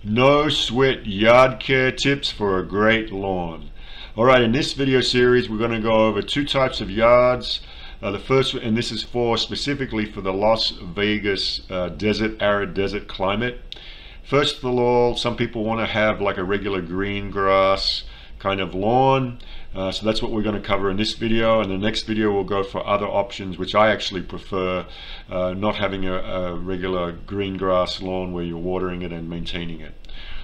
No sweat yard care tips for a great lawn. Alright, in this video series we're going to go over two types of yards. The first, and this is specifically for the Las Vegas arid desert climate. First of all, some people want to have like a regular green grass kind of lawn. So that's what we're going to cover in this video, and the next video we'll go for other options, which I actually prefer, not having a regular green grass lawn where you're watering it and maintaining it.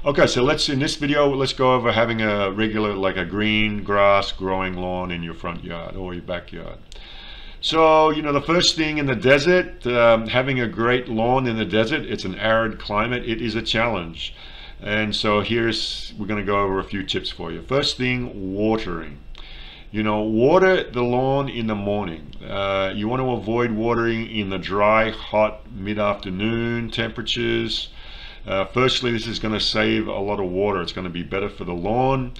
Okay, so in this video let's go over having a regular, like a green grass growing lawn in your front yard or your backyard. So, the first thing in the desert, having a great lawn in the desert, it's an arid climate, it is a challenge. And so we're going to go over a few tips for you. First thing, watering. Water the lawn in the morning. You want to avoid watering in the dry, hot mid-afternoon temperatures. Firstly, this is going to save a lot of water. It's going to be better for the lawn.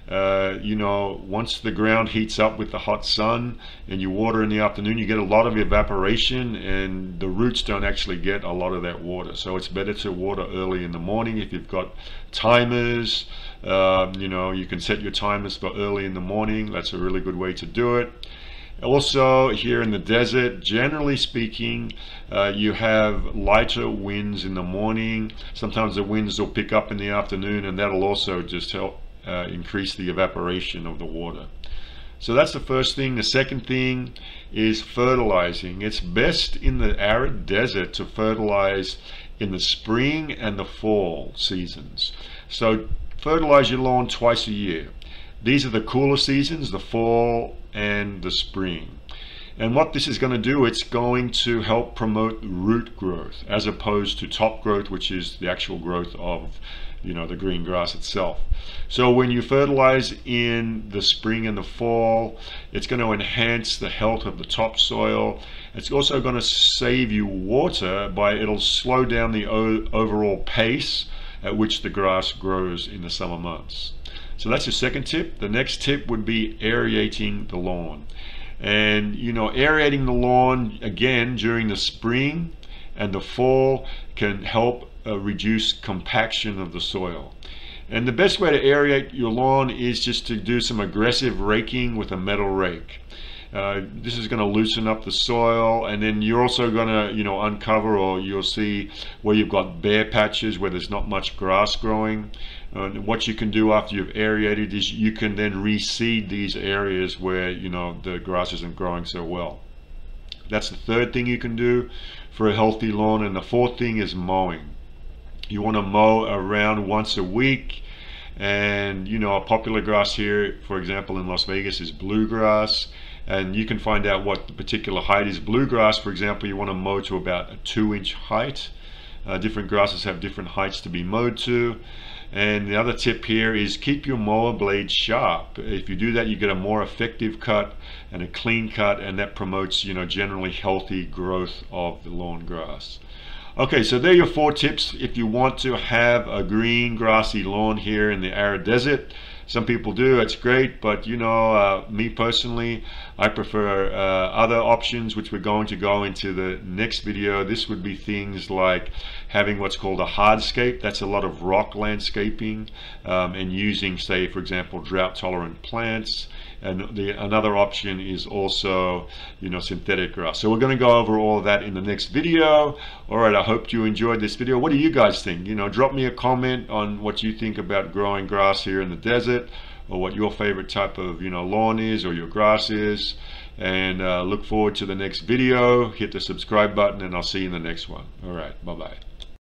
Once the ground heats up with the hot sun and you water in the afternoon, you get a lot of evaporation and the roots don't actually get a lot of that water. So it's better to water early in the morning. If you've got timers, you can set your timers for early in the morning. That's a really good way to do it. Also, here in the desert, generally speaking, you have lighter winds in the morning. Sometimes the winds will pick up in the afternoon, and that'll also just help increase the evaporation of the water. So that's the first thing. The second thing is fertilizing. It's best in the arid desert to fertilize in the spring and the fall seasons. So fertilize your lawn twice a year. These are the cooler seasons, the fall and the spring. And what this is going to do, it's going to help promote root growth as opposed to top growth, which is the actual growth of the green grass itself. So when you fertilize in the spring and the fall, it's going to enhance the health of the topsoil. It's also going to save you water it'll slow down the overall pace at which the grass grows in the summer months. So that's your second tip. The next tip would be aerating the lawn. And aerating the lawn again during the spring and the fall can help reduce compaction of the soil. And the best way to aerate your lawn is just to do some aggressive raking with a metal rake. This is going to loosen up the soil, and then you're also going to uncover, or you'll see where you've got bare patches where there's not much grass growing. What you can do after you've aerated is you can then reseed these areas where the grass isn't growing so well. That's the third thing you can do for a healthy lawn. And the fourth thing is mowing. You want to mow around once a week. And a popular grass here, for example, in Las Vegas, is bluegrass. And you can find out what the particular height is. Bluegrass, for example, you want to mow to about a 2-inch height. Different grasses have different heights to be mowed to. And the other tip here is keep your mower blade sharp. If you do that, you get a more effective cut and a clean cut, and that promotes generally healthy growth of the lawn grass. Okay, so there are your 4 tips if you want to have a green grassy lawn here in the arid desert. Some people do, it's great, but me personally, I prefer other options, which we're going to go into the next video. This would be things like having what's called a hardscape. That's a lot of rock landscaping, and using, say, for example, drought tolerant plants. And another option is also synthetic grass. So we're going to go over all of that in the next video. All right, I hope you enjoyed this video. What do you guys think? Drop me a comment on what you think about growing grass here in the desert, or what your favorite type of lawn is, or your grass is. And look forward to the next video. Hit the subscribe button, and I'll see you in the next one. All right, bye-bye.